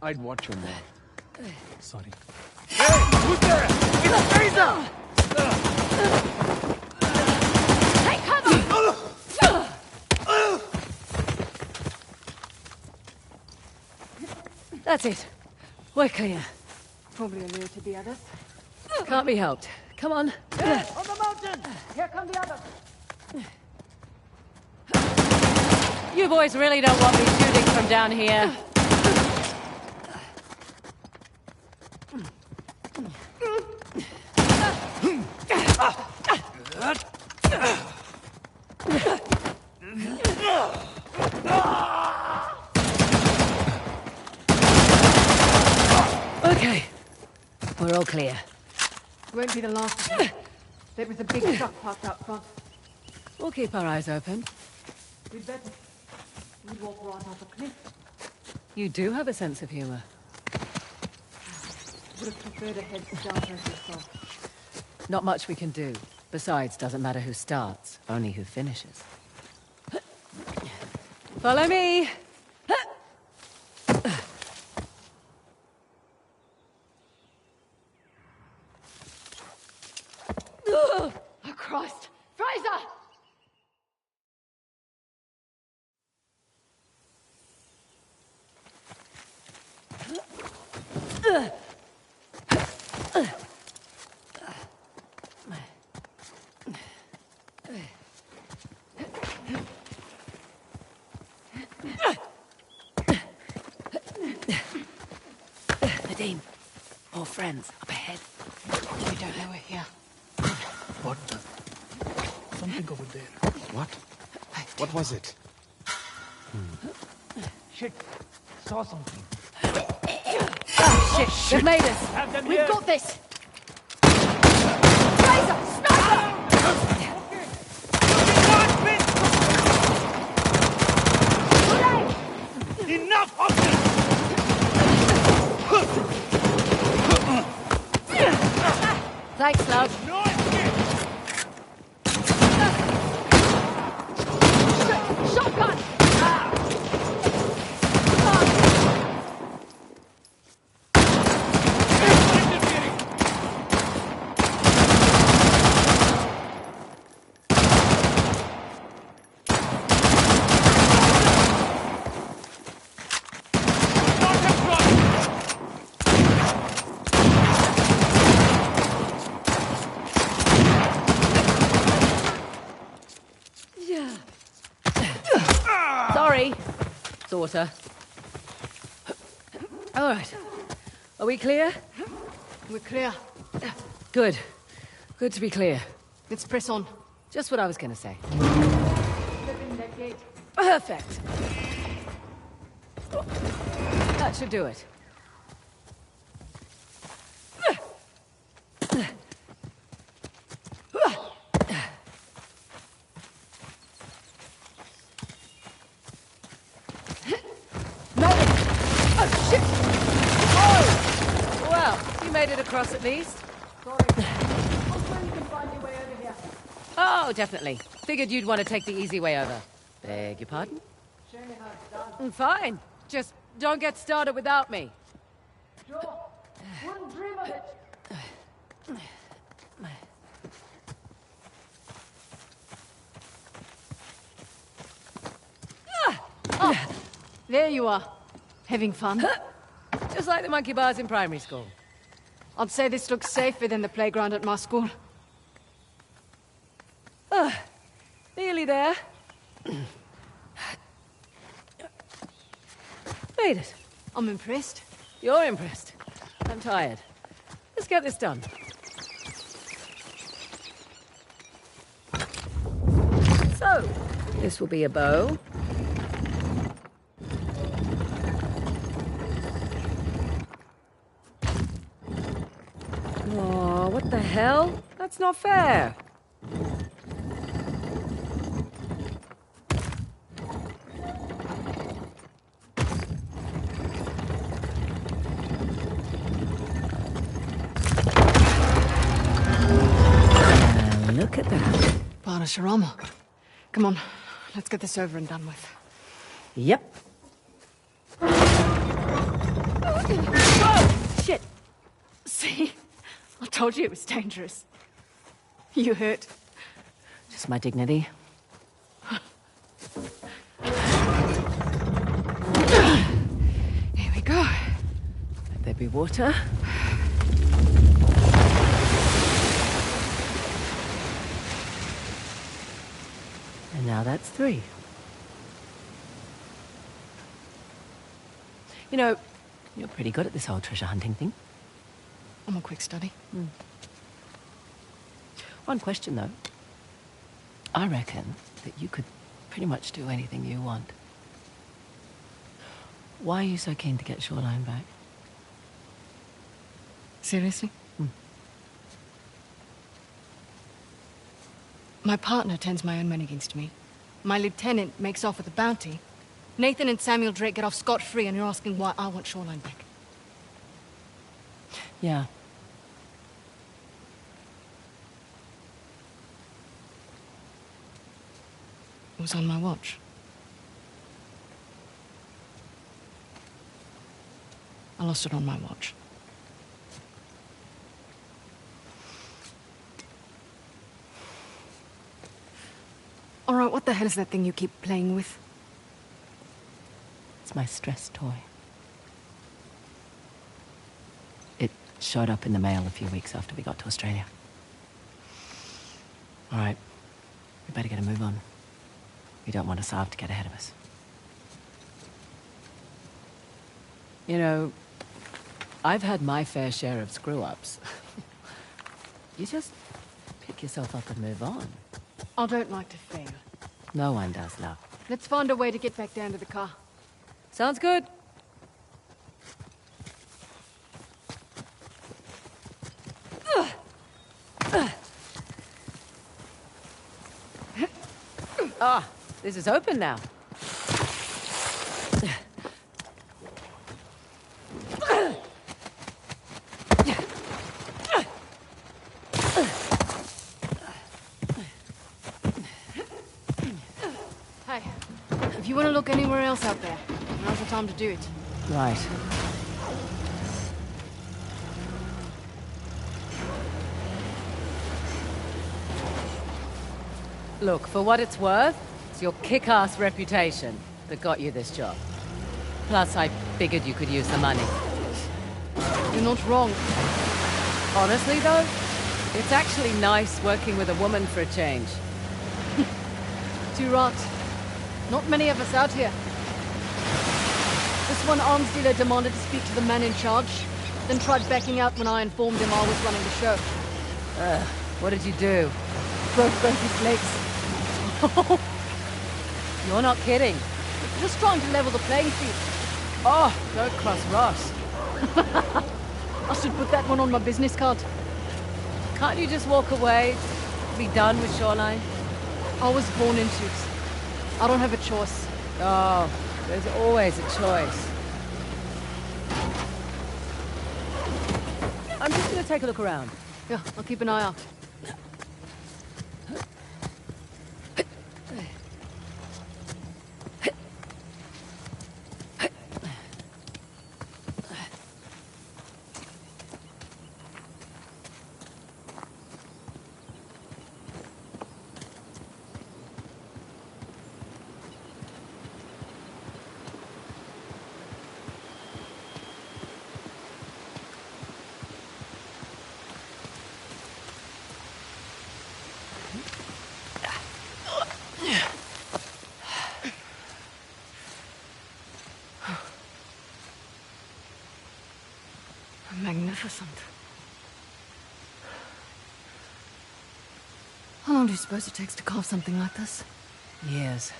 I'd watch your mouth. Sorry. Hey! Who's there? It's Fraser! Take cover! That's it. We're clear. Probably alerted the others. Can't be helped. Come on. On the mountain! Here come the others! You boys really don't want me shooting from down here. Okay. We're all clear. Won't be the last of them. There was a big truck parked out front. We'll keep our eyes open. We'd better. We'd walk right off a cliff. You do have a sense of humor. Would have preferred a head start as yourself. Not much we can do. Besides, doesn't matter who starts, only who finishes. Follow me! Oh, Christ! Fraser! Nadine, more friends up ahead. We don't know we're here. What? Something over there. What? What was it? Shit. Saw something. Shit, they've made us. Have them We've here. got this! Fraser! Sniper! Enough of this! Thanks, love. No escape! Shotgun! Sorry. Sorta. All right. Are we clear? We're clear. Good. Good to be clear. Let's press on. Just what I was gonna say. Step in that gate. Perfect. That should do it. Well, you made it across at least. Sorry. Hopefully you can find your way over here. Oh, definitely. Figured you'd want to take the easy way over. Beg your pardon? Show me how it's done. Fine. Just don't get started without me. Sure. Wouldn't dream of it. Oh, there you are. Having fun? Just like the monkey bars in primary school. I'd say this looks safer than the playground at my school. Nearly there. Made it. I'm impressed. You're impressed. I'm tired. Let's get this done. So, this will be a bow. Oh, what the hell? That's not fair. Shirama. Come on, let's get this over and done with. Yep. Whoa! Shit! See? I told you it was dangerous. You hurt? Just my dignity. Here we go. Let there be water. And now that's 3. You know, you're pretty good at this whole treasure hunting thing. I'm a quick study. One question, though. I reckon that you could pretty much do anything you want. Why are you so keen to get Shoreline back? Seriously? My partner turns my own men against me. My lieutenant makes off with a bounty. Nathan and Samuel Drake get off scot-free, and you're asking why I want Shoreline back. Yeah. It was on my watch. I lost it on my watch. All right, what the hell is that thing you keep playing with? It's my stress toy. It showed up in the mail a few weeks after we got to Australia. All right, we better get a move on. We don't want Asav to get ahead of us. You know, I've had my fair share of screw-ups. You just pick yourself up and move on. I don't like to fail. No one does, love. Let's find a way to get back down to the car. Sounds good. Ah, this is open now. Hey, if you want to look anywhere else out there, now's the time to do it. Right. Look, for what it's worth, it's your kick-ass reputation that got you this job. Plus, I figured you could use the money. You're not wrong. Honestly, though, it's actually nice working with a woman for a change. Too right. Not many of us out here. This one arms dealer demanded to speak to the man in charge, then tried backing out when I informed him I was running the show. What did you do? Broke both his legs. You're not kidding. Just trying to level the playing field. Oh, don't cross Ross. I should put that one on my business card. Can't you just walk away? Be done with Shoreline? I was born into it. I don't have a choice. Oh, there's always a choice. I'm just gonna take a look around. Yeah, I'll keep an eye out. Magnificent. How long do you suppose it takes to carve something like this? Years.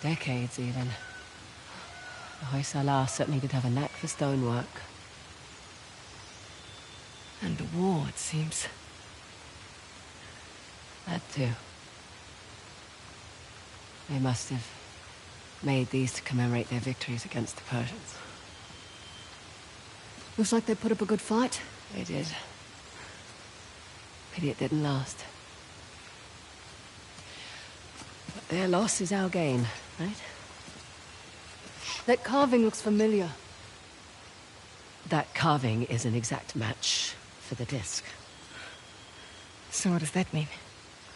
Decades, even. The Hoysala certainly did have a knack for stonework. And the war, it seems. That too. They must have made these to commemorate their victories against the Persians. Looks like they put up a good fight. They did. Pity it didn't last. Their loss is our gain, right? That carving looks familiar. That carving is an exact match for the disc. So what does that mean?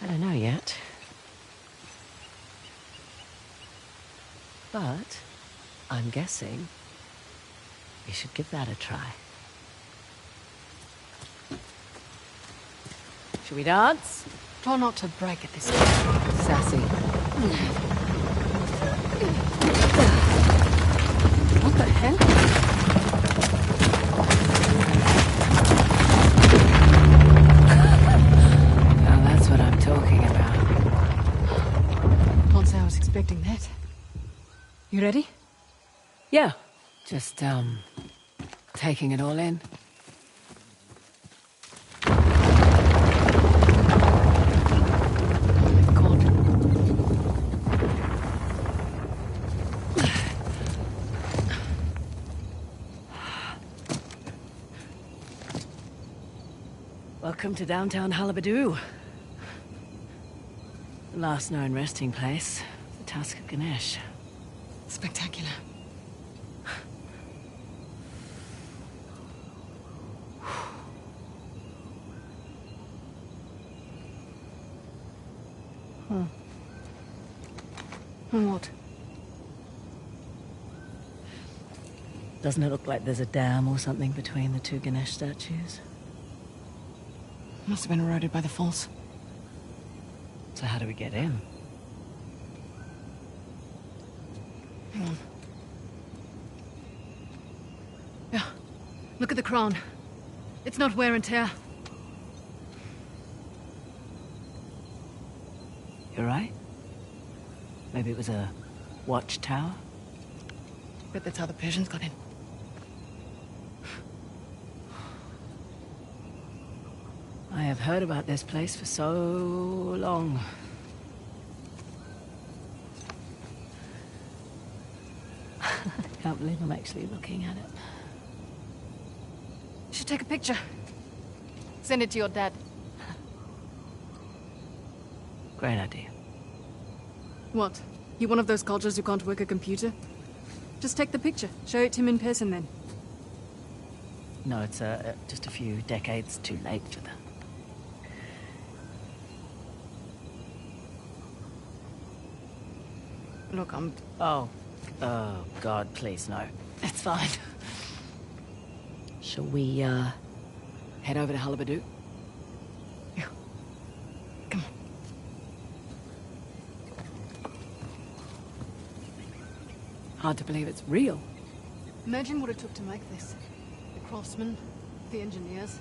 I don't know yet. But I'm guessing we should give that a try. Should we dance? Try not to break at this. Sassy. What the hell? Now that's what I'm talking about. Can't say I was expecting that. You ready? Yeah. Just, taking it all in. Welcome to downtown Halabadu. The last known resting place, the Tusk of Ganesh. Spectacular. What? Doesn't it look like there's a dam or something between the two Ganesh statues? Must have been eroded by the falls. So how do we get in? Hang on. Yeah. Look at the crown. It's not wear and tear. You're right. Maybe it was a watchtower? Bet that's how the Persians got in. I have heard about this place for so long. I can't believe I'm actually looking at it. You should take a picture. Send it to your dad. Great idea. What? You one of those cultures who can't work a computer? Just take the picture. Show it to him in person then. No, it's just a few decades too late for that. Look, Oh, God, please, no. It's fine. Shall we, head over to Halabadu? Yeah. Come on. Hard to believe it's real. Imagine what it took to make this. The craftsmen, the engineers,